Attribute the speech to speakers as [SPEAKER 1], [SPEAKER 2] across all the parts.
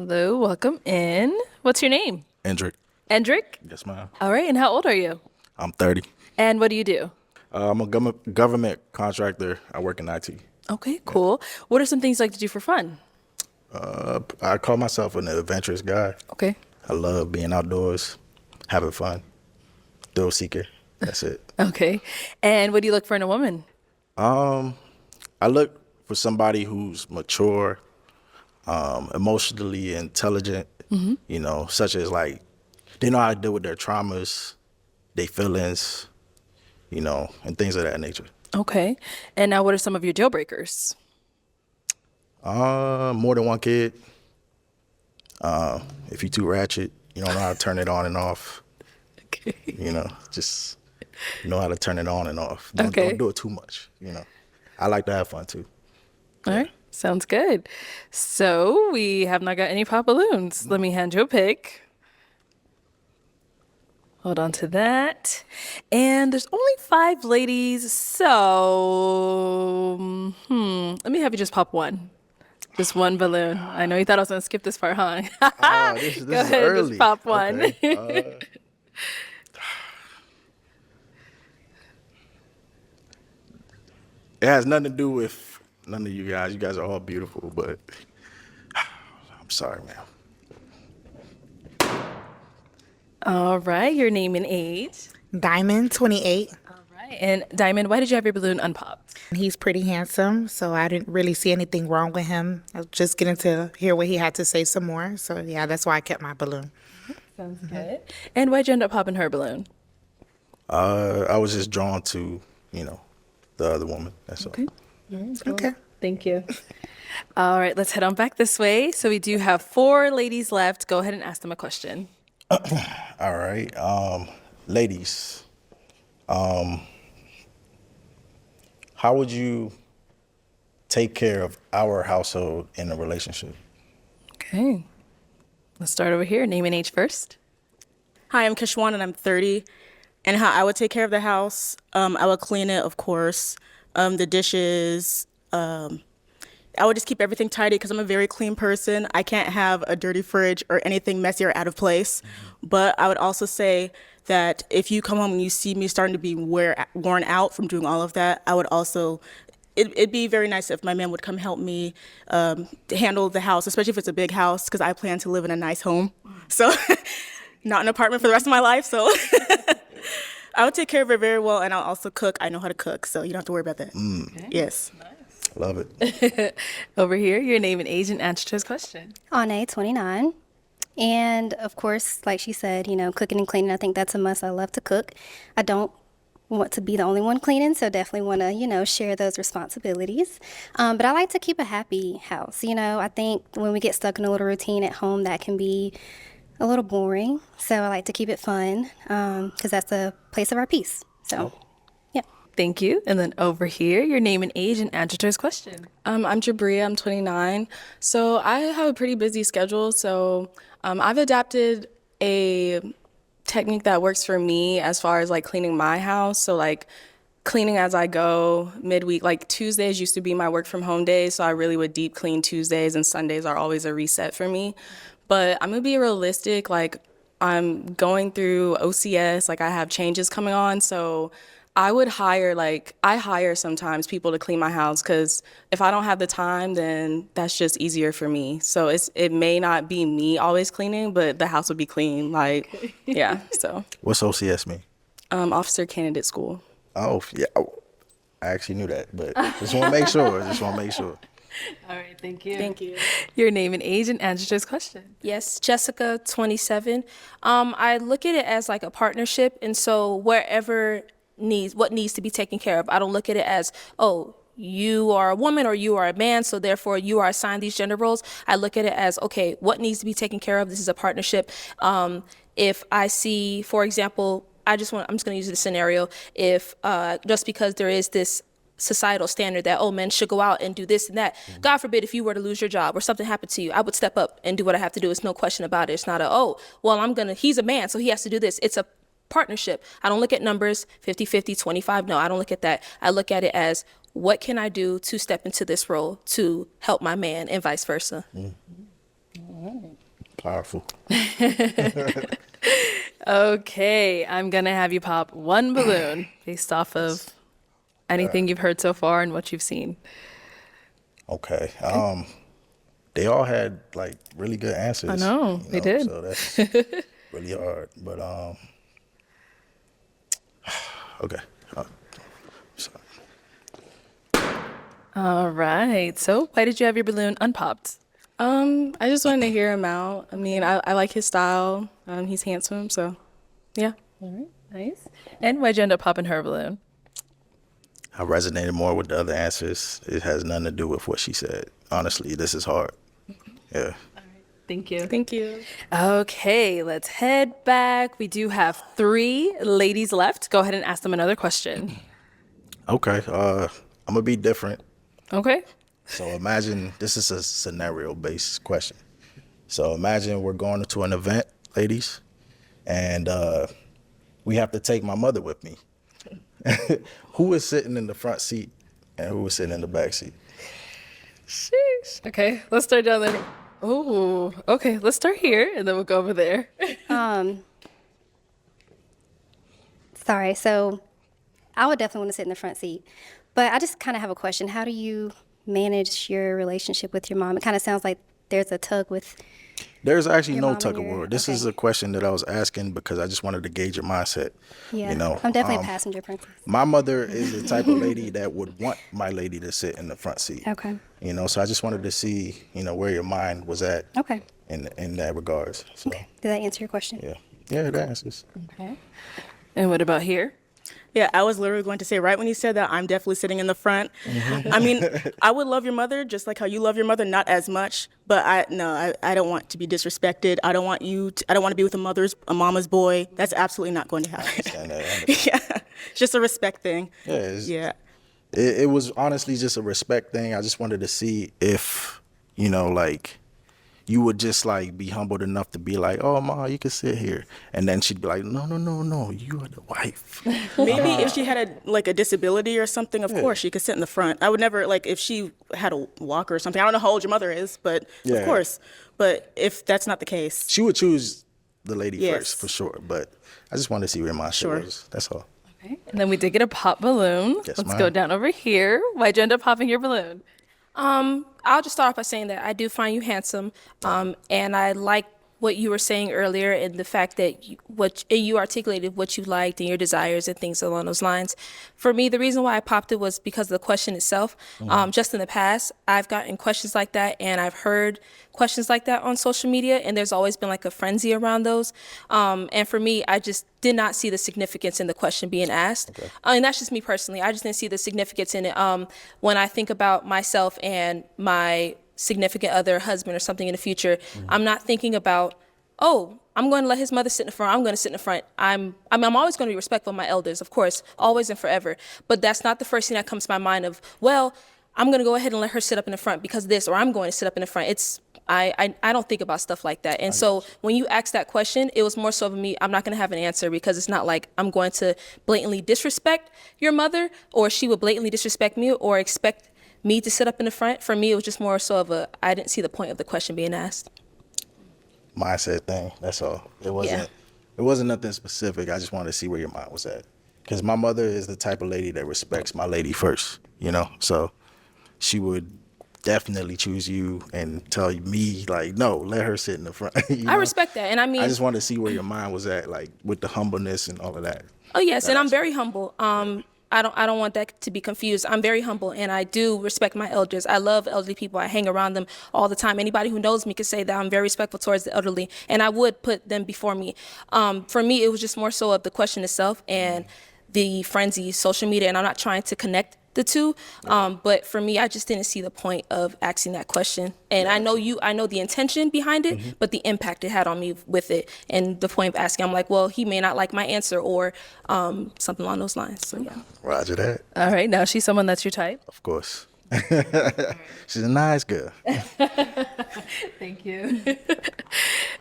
[SPEAKER 1] Hello, welcome in. What's your name?
[SPEAKER 2] Indrek.
[SPEAKER 1] Endrick?
[SPEAKER 2] Yes, ma'am.
[SPEAKER 1] All right, and how old are you?
[SPEAKER 2] I'm 30.
[SPEAKER 1] And what do you do?
[SPEAKER 2] I'm a government contractor. I work in IT.
[SPEAKER 1] Okay, cool. What are some things you like to do for fun?
[SPEAKER 2] I call myself an adventurous guy.
[SPEAKER 1] Okay.
[SPEAKER 2] I love being outdoors, having fun, thrill seeker. That's it.
[SPEAKER 1] Okay. And what do you look for in a woman?
[SPEAKER 2] I look for somebody who's mature, emotionally intelligent, such as like they know how to deal with their traumas, their feelings, and things of that nature.
[SPEAKER 1] Okay. And now what are some of your deal breakers?
[SPEAKER 2] More than one kid. If you're too ratchet, you don't know how to turn it on and off.
[SPEAKER 1] Okay.
[SPEAKER 2] Just know how to turn it on and off.
[SPEAKER 1] Okay.
[SPEAKER 2] Don't do it too much. I like to have fun too.
[SPEAKER 1] All right. Sounds good. So we have not got any pop balloons. Let me hand you a pick. Hold on to that. And there's only 5 ladies, so let me have you just pop one. Just one balloon. I know you thought I was gonna skip this part, huh?
[SPEAKER 2] This
[SPEAKER 1] Go
[SPEAKER 2] is
[SPEAKER 1] ahead,
[SPEAKER 2] early.
[SPEAKER 1] just pop one.
[SPEAKER 2] Okay. It has nothing to do with none of you guys. You guys are all beautiful, but I'm sorry, man.
[SPEAKER 1] All right, your name and age.
[SPEAKER 3] Diamond, 28.
[SPEAKER 1] All right, and Diamond, why did you have your balloon unpopped?
[SPEAKER 3] He's pretty handsome, so I didn't really see anything wrong with him. I was just getting to hear what he had to say some more. So, yeah, that's why I kept my balloon.
[SPEAKER 1] Sounds good. And why'd you end up popping her balloon?
[SPEAKER 2] I was just drawn to, the other woman. That's all.
[SPEAKER 3] Okay.
[SPEAKER 1] Thank you. All right, let's head on back this way. So we do have 4 ladies left. Go ahead and ask them a question.
[SPEAKER 2] All right. Ladies, how would you take care of our household in a relationship?
[SPEAKER 1] Okay. Let's start over here. Name and age first.
[SPEAKER 4] Hi, I'm Kishwan and I'm 30. And how I would take care of the house, I would clean it, of course. The dishes, I would just keep everything tidy because I'm a very clean person. I can't have a dirty fridge or anything messy or out of place. But I would also say that if you come home and you see me starting to be worn out from doing all of that, I would also, it'd be very nice if my man would come help me handle the house, especially if it's a big house, because I plan to live in a nice home. So not an apartment for the rest of my life. So I would take care of it very well, and I'll also cook. I know how to cook, so you don't have to worry about that.
[SPEAKER 1] Okay.
[SPEAKER 4] Yes.
[SPEAKER 2] Love it.
[SPEAKER 1] Over here, your name and age and answer to his question.
[SPEAKER 5] Ane, 29. And of course, like she said, cooking and cleaning, I think that's a must. I love to cook. I don't want to be the only one cleaning, so definitely want to, share those responsibilities. But I like to keep a happy house. I think when we get stuck in a little routine at home, that can be a little boring. So I like to keep it fun because that's a place of our peace. So, yeah.
[SPEAKER 1] Thank you. And then over here, your name and age and answer to his question.
[SPEAKER 6] I'm Jabria, I'm 29. So I have a pretty busy schedule. So I've adapted a technique that works for me as far as like cleaning my house. So like cleaning as I go midweek, like Tuesdays used to be my work from home days. So I really would deep clean Tuesdays, and Sundays are always a reset for me. But I'm gonna be realistic, like I'm going through OCS, like I have changes coming on. So I hire sometimes people to clean my house because if I don't have the time, then that's just easier for me. So it may not be me always cleaning, but the house would be clean. Like, yeah, so.
[SPEAKER 2] What's OCS mean?
[SPEAKER 6] Officer Candidate School.
[SPEAKER 2] Oh, yeah. Oh, I actually knew that, but just want to make sure.
[SPEAKER 1] All right, thank you.
[SPEAKER 4] Thank you.
[SPEAKER 1] Your name and age and answer to his question.
[SPEAKER 7] Yes, Jessica, 27. I look at it as like a partnership, and so what needs to be taken care of. I don't look at it as, oh, you are a woman or you are a man, so therefore you are assigned these gender roles. I look at it as, okay, what needs to be taken care of? This is a partnership. If I see, for example, I'm just going to use the scenario. If just because there is this societal standard that, men should go out and do this and that. God forbid if you were to lose your job or something happened to you, I would step up and do what I have to do. It's no question about it. It's not he's a man, so he has to do this. It's a partnership. I don't look at numbers, 50-50, 25. No, I don't look at that. I look at it as, what can I do to step into this role to help my man and vice versa?
[SPEAKER 1] All
[SPEAKER 2] Powerful.
[SPEAKER 1] Okay, I'm gonna have you pop one balloon based off of anything you've heard so far and what you've seen.
[SPEAKER 2] Okay. They all had like really good answers.
[SPEAKER 1] I know, they did.
[SPEAKER 2] So that's really hard. But okay. Sorry.
[SPEAKER 1] All right. So why did you have your balloon unpopped?
[SPEAKER 6] I just wanted to hear him out. I mean, I like his style. He's handsome, so yeah.
[SPEAKER 1] All right, nice. And why'd you end up popping her balloon?
[SPEAKER 2] I resonated more with the other answers. It has nothing to do with what she said. Honestly, this is hard. Yeah.
[SPEAKER 1] Thank you.
[SPEAKER 6] Thank you.
[SPEAKER 1] Okay, let's head back. We do have 3 ladies left. Go ahead and ask them another question.
[SPEAKER 2] Okay. I'm gonna be different.
[SPEAKER 1] Okay.
[SPEAKER 2] So imagine this is a scenario-based question. So imagine we're going to an event, ladies, and we have to take my mother with me. Who is sitting in the front seat and who is sitting in the back seat?
[SPEAKER 1] Sheesh. Okay, let's start down there. Oh, okay. Let's start here and then we'll go over there.
[SPEAKER 5] Sorry. So I would definitely want to sit in the front seat. But I just kind of have a question. How do you manage your relationship with your mom? It kind of sounds like there's a tug with.
[SPEAKER 2] There's actually
[SPEAKER 5] Your
[SPEAKER 2] no
[SPEAKER 5] mom and
[SPEAKER 2] tug of
[SPEAKER 5] your-
[SPEAKER 2] war. This
[SPEAKER 5] okay.
[SPEAKER 2] is a question that I was asking because I just wanted to gauge your mindset.
[SPEAKER 5] Yeah.
[SPEAKER 2] You know,
[SPEAKER 5] I'm definitely a passenger princess.
[SPEAKER 2] my mother is the type of lady that would want my lady to sit in the front seat.
[SPEAKER 5] Okay.
[SPEAKER 2] You know, so I just wanted to see, you know, where your mind was at
[SPEAKER 5] Okay.
[SPEAKER 2] in that regards. So,
[SPEAKER 5] Okay. Did that answer your question?
[SPEAKER 2] yeah. Yeah, that answers.
[SPEAKER 1] Okay. And what about here?
[SPEAKER 4] Yeah, I was literally going to say right when you said that, I'm definitely sitting in the front. I mean, I would love your mother just like how you love your mother, not as much, but I don't want to be disrespected. I don't want I don't want to be with a mama's boy. That's absolutely not going to happen.
[SPEAKER 2] And,
[SPEAKER 4] Yeah, it's just a respect thing.
[SPEAKER 2] yeah, it's-
[SPEAKER 4] Yeah.
[SPEAKER 2] it was honestly just a respect thing. I just wanted to see if, you know, like, you would just like be humbled enough to be like, oh, ma, you can sit here. And then she'd be like, no, you are the wife.
[SPEAKER 4] Maybe if she had a disability or something, of course she could sit in the front. I would never if she had a walker or something. I don't know how old your mother is, but
[SPEAKER 2] Yeah.
[SPEAKER 4] of course. But if that's not the case,
[SPEAKER 2] She would choose the lady
[SPEAKER 4] Yes.
[SPEAKER 2] first for sure. But I just wanted to see where my
[SPEAKER 4] Sure.
[SPEAKER 2] shit was. That's all.
[SPEAKER 1] Okay. And then we did get a pop balloon.
[SPEAKER 2] Yes,
[SPEAKER 1] Let's
[SPEAKER 2] ma'am.
[SPEAKER 1] go down over here. Why'd you end up popping your balloon?
[SPEAKER 7] I'll just start off by saying that I do find you handsome, and I like what you were saying earlier and the fact that you articulated what you liked and your desires and things along those lines. For me, the reason why I popped it was because of the question itself. Just in the past, I've gotten questions like that and I've heard questions like that on social media, and there's always been like a frenzy around those. And for me, I just did not see the significance in the question being asked. And that's just me personally. I just didn't see the significance in it. When I think about myself and my significant other, husband or something in the future, I'm not thinking about, oh, I'm going to let his mother sit in the front. I'm going to sit in the front. I'm always going to be respectful of my elders, of course, always and forever. But that's not the first thing that comes to my mind of, well, I'm going to go ahead and let her sit up in the front because of this, or I'm going to sit up in the front. I don't think about stuff like that. And so when you asked that question, it was more so of me, I'm not going to have an answer because it's not like I'm going to blatantly disrespect your mother or she would blatantly disrespect me or expect me to sit up in the front. For me, it was just more so of I didn't see the point of the question being asked.
[SPEAKER 2] Mindset thing. That's all. It wasn't nothing specific. I just wanted to see where your mind was at. Because my mother is the type of lady that respects my lady first, you know? So she would definitely choose you and tell me, like, no, let her sit in the front. You
[SPEAKER 7] I
[SPEAKER 2] know?
[SPEAKER 7] respect that. And I mean,
[SPEAKER 2] I just wanted to see where your mind was at, like, with the humbleness and all of that.
[SPEAKER 7] oh yes, and I'm very humble. I don't want that to be confused. I'm very humble and I do respect my elders. I love elderly people. I hang around them all the time. Anybody who knows me can say that I'm very respectful towards the elderly and I would put them before me. For me, it was just more so of the question itself and the frenzy, social media, and I'm not trying to connect the two. But for me, I just didn't see the point of asking that question. And I know the intention behind it, but the impact it had on me with it. And the point of asking, I'm like, well, he may not like my answer or something along those lines. So yeah.
[SPEAKER 2] Roger that.
[SPEAKER 1] All right, now she's someone that's your type.
[SPEAKER 2] Of course. She's a nice girl.
[SPEAKER 1] Thank you.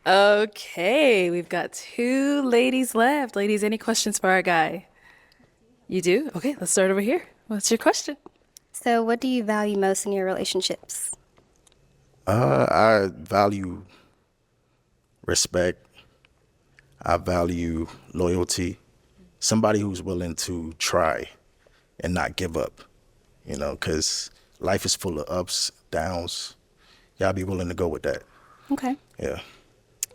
[SPEAKER 1] Okay, we've got 2 ladies left. Ladies, any questions for our guy? You do? Okay, let's start over here. What's your question?
[SPEAKER 5] So, what do you value most in your relationships?
[SPEAKER 2] I value respect. I value loyalty. Somebody who's willing to try and not give up, you know, because life is full of ups, downs. Y'all be willing to go with that.
[SPEAKER 5] Okay.
[SPEAKER 2] Yeah.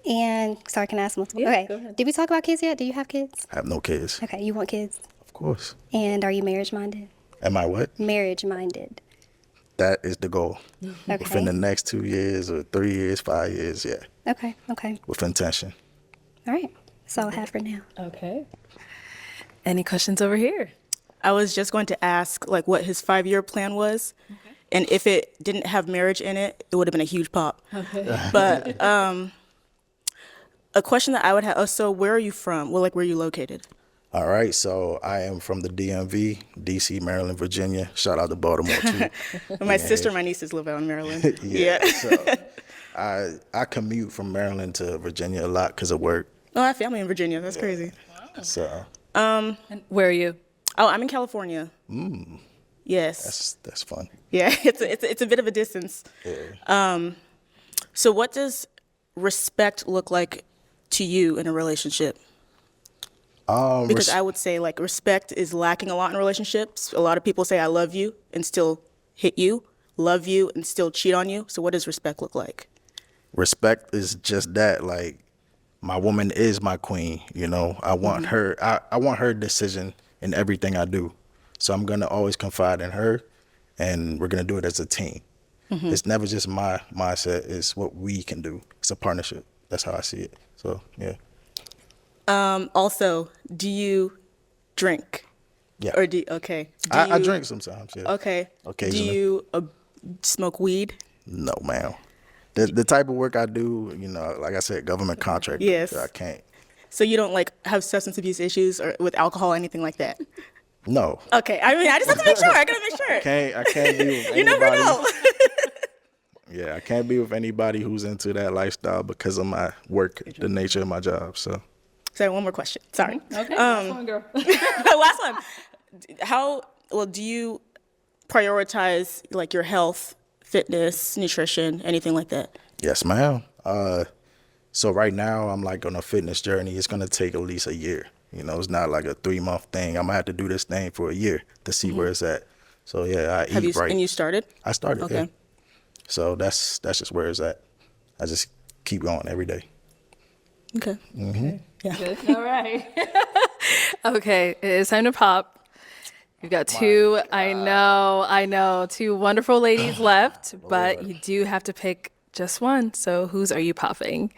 [SPEAKER 5] And sorry, can I ask multiple?
[SPEAKER 1] Yeah,
[SPEAKER 5] Okay.
[SPEAKER 1] go ahead.
[SPEAKER 5] Did we talk about kids yet? Do you have kids?
[SPEAKER 2] I have no kids.
[SPEAKER 5] Okay, you want kids?
[SPEAKER 2] Of course.
[SPEAKER 5] And are you marriage minded?
[SPEAKER 2] Am I what?
[SPEAKER 5] Marriage minded.
[SPEAKER 2] That is the goal.
[SPEAKER 5] Okay.
[SPEAKER 2] Within the next 2 years or 3 years, 5 years, yeah.
[SPEAKER 5] Okay. Okay.
[SPEAKER 2] With intention.
[SPEAKER 5] All right. That's all I have for now.
[SPEAKER 1] Okay. Any questions over here?
[SPEAKER 4] I was just going to ask like what his 5-year plan was. And if it didn't have marriage in it, it would have been a huge pop. But a question that I would have, oh, so where are you from? Well, like where are you located?
[SPEAKER 2] All right, so I am from the DMV, DC, Maryland, Virginia. Shout out to Baltimore too.
[SPEAKER 4] My sister and my nieces live out in Maryland. Yeah.
[SPEAKER 2] So I commute from Maryland to Virginia a lot because of work.
[SPEAKER 4] Oh, I have family in Virginia. That's crazy.
[SPEAKER 2] So
[SPEAKER 1] And where are you?
[SPEAKER 4] Oh, I'm in California. Yes.
[SPEAKER 2] that's fun.
[SPEAKER 4] Yeah, it's a bit of a distance.
[SPEAKER 2] Yeah.
[SPEAKER 4] So what does respect look like to you in a relationship? Because I would say like respect is lacking a lot in relationships. A lot of people say I love you and still hit you, love you and still cheat on you. So what does respect look like?
[SPEAKER 2] Respect is just that. Like, my woman is my queen. You know, I want her. I want her decision in everything I do. So I'm gonna always confide in her, and we're gonna do it as a team. It's never just my mindset. It's what we can do. It's a partnership. That's how I see it. So yeah.
[SPEAKER 4] Also, do you drink?
[SPEAKER 2] Yeah.
[SPEAKER 4] Or okay.
[SPEAKER 2] I drink sometimes. Yeah.
[SPEAKER 4] Okay.
[SPEAKER 2] Occasionally.
[SPEAKER 4] Do you smoke weed?
[SPEAKER 2] No, ma'am. The type of work I do, you know, like I said, government contract.
[SPEAKER 4] Yes.
[SPEAKER 2] I can't.
[SPEAKER 4] So you don't like have substance abuse issues or with alcohol or anything like that?
[SPEAKER 2] No.
[SPEAKER 4] Okay. I mean, I just have to make sure. I gotta make sure.
[SPEAKER 2] I can't be with anybody.
[SPEAKER 4] You never know.
[SPEAKER 2] Yeah, I can't be with anybody who's into that lifestyle because of my work, the nature of my job. So
[SPEAKER 4] Sorry, one more question. Sorry.
[SPEAKER 1] Okay, last one, girl.
[SPEAKER 4] Last one. Do you prioritize like your health, fitness, nutrition, anything like that?
[SPEAKER 2] yes, ma'am. So right now I'm like on a fitness journey. It's gonna take at least a year. You know, it's not like a 3-month thing. I'm gonna have to do this thing for a year to see where it's at. So yeah, I eat right.
[SPEAKER 4] And you started?
[SPEAKER 2] I started.
[SPEAKER 4] Okay.
[SPEAKER 2] Yeah. So that's just where it's at. I just keep going every day.
[SPEAKER 4] Okay. Yeah.
[SPEAKER 1] Good. All right. Okay, it's time to pop. We've got two, I know, two wonderful ladies left, but you do have to pick just one. So whose are you popping?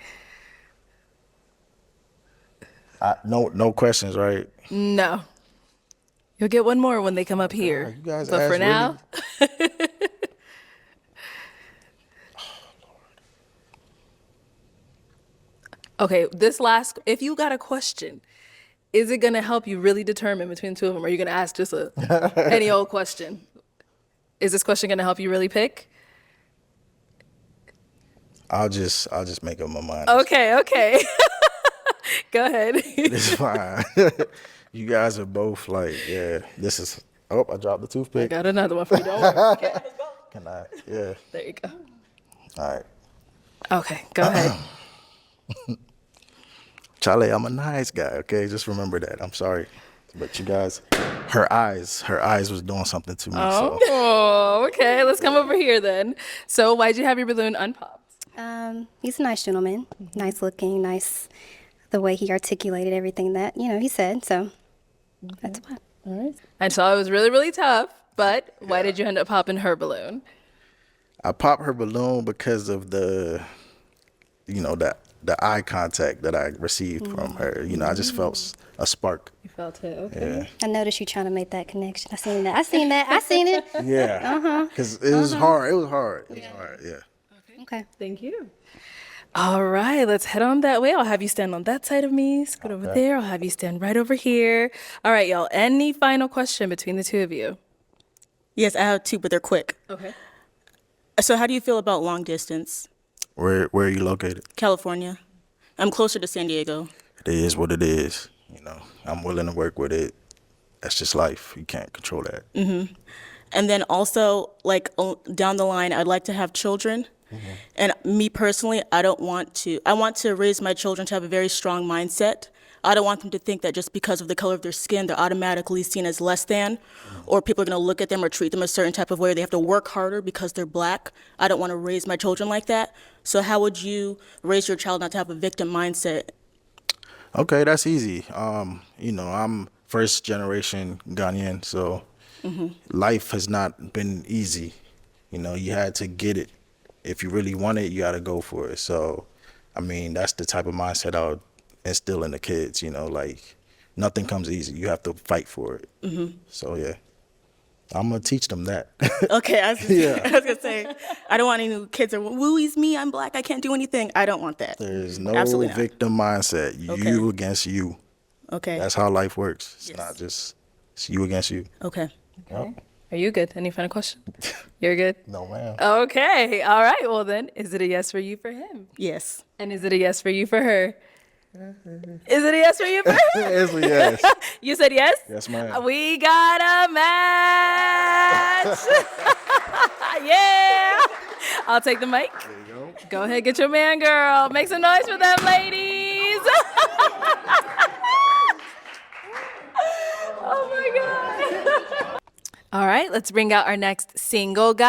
[SPEAKER 2] No questions, right?
[SPEAKER 1] No. You'll get one more when they come up here.
[SPEAKER 2] You guys
[SPEAKER 1] But for
[SPEAKER 2] asked
[SPEAKER 1] now, okay, if you got a question, is it going to help you really determine between the two of them? Or are you going to ask just any old question? Is this question going to help you really pick?
[SPEAKER 2] I'll just make up my mind.
[SPEAKER 1] Okay. Go ahead.
[SPEAKER 2] It's fine. You guys are both like, yeah, this is, oh, I dropped the toothpick.
[SPEAKER 1] Got another one for you. Don't worry.
[SPEAKER 2] Can I? Yeah.
[SPEAKER 1] There you go.
[SPEAKER 2] All right.
[SPEAKER 1] Okay, go ahead.
[SPEAKER 2] Charlie, I'm a nice guy, okay? Just remember that. I'm sorry. But you guys, her eyes was doing something to me. So.
[SPEAKER 1] Oh, okay. Let's come over here then. So why'd you have your balloon unpopped?
[SPEAKER 5] He's a nice gentleman, nice looking, nice the way he articulated everything that, he said. So that's why.
[SPEAKER 1] All right. I saw it was really, really tough, but why did you end up popping her balloon?
[SPEAKER 2] I popped her balloon because of the eye contact that I received from her. You know, I just felt a spark.
[SPEAKER 1] You felt it, okay.
[SPEAKER 2] Yeah.
[SPEAKER 5] I noticed you trying to make that connection. I seen it.
[SPEAKER 2] Yeah. Because it was hard. It was hard, yeah.
[SPEAKER 5] Okay.
[SPEAKER 1] Thank you. All right, let's head on that way. I'll have you stand on that side of me, scoot over there. I'll have you stand right over here. All right, y'all. Any final question between the two of you?
[SPEAKER 4] Yes, I have two, but they're quick.
[SPEAKER 1] Okay.
[SPEAKER 4] So how do you feel about long distance?
[SPEAKER 2] Where are you located?
[SPEAKER 4] California. I'm closer to San Diego.
[SPEAKER 2] It is what it is. You know, I'm willing to work with it. That's just life. You can't control that.
[SPEAKER 4] And then also, like, down the line, I'd like to have children. And me personally, I want to raise my children to have a very strong mindset. I don't want them to think that just because of the color of their skin, they're automatically seen as less than, or people are going to look at them or treat them a certain type of way. They have to work harder because they're black. I don't want to raise my children like that. So how would you raise your child not to have a victim mindset?
[SPEAKER 2] Okay, that's easy. I'm first generation Ghanaian, so life has not been easy. You had to get it. If you really want it, you got to go for it. So, that's the type of mindset I would instill in the kids. Like nothing comes easy. You have to fight for it. So yeah, I'm gonna teach them that.
[SPEAKER 4] Okay, I was gonna say, I don't want any kids are wooey's me, I'm black, I can't do anything. I don't want that.
[SPEAKER 2] There's no
[SPEAKER 4] Absolutely not.
[SPEAKER 2] victim mindset. You against you.
[SPEAKER 4] Okay.
[SPEAKER 2] That's how life works. It's
[SPEAKER 4] Yes.
[SPEAKER 2] not just it's you against you.
[SPEAKER 4] Okay.
[SPEAKER 2] Yep.
[SPEAKER 1] Are you good? Any final question? You're good?
[SPEAKER 2] No, ma'am.
[SPEAKER 1] Okay. All right. Well, then, is it a yes for you for him?
[SPEAKER 4] Yes.
[SPEAKER 1] And is it a yes for you for her? Is it a yes for you for her?
[SPEAKER 2] It's a yes.
[SPEAKER 1] You said yes?
[SPEAKER 2] Yes, ma'am.
[SPEAKER 1] We got a match. Yeah. I'll take the mic.
[SPEAKER 2] There you go.
[SPEAKER 1] Go ahead, get your man, girl. Make some noise for them, ladies. Oh my God. All right, let's bring out our next single guy.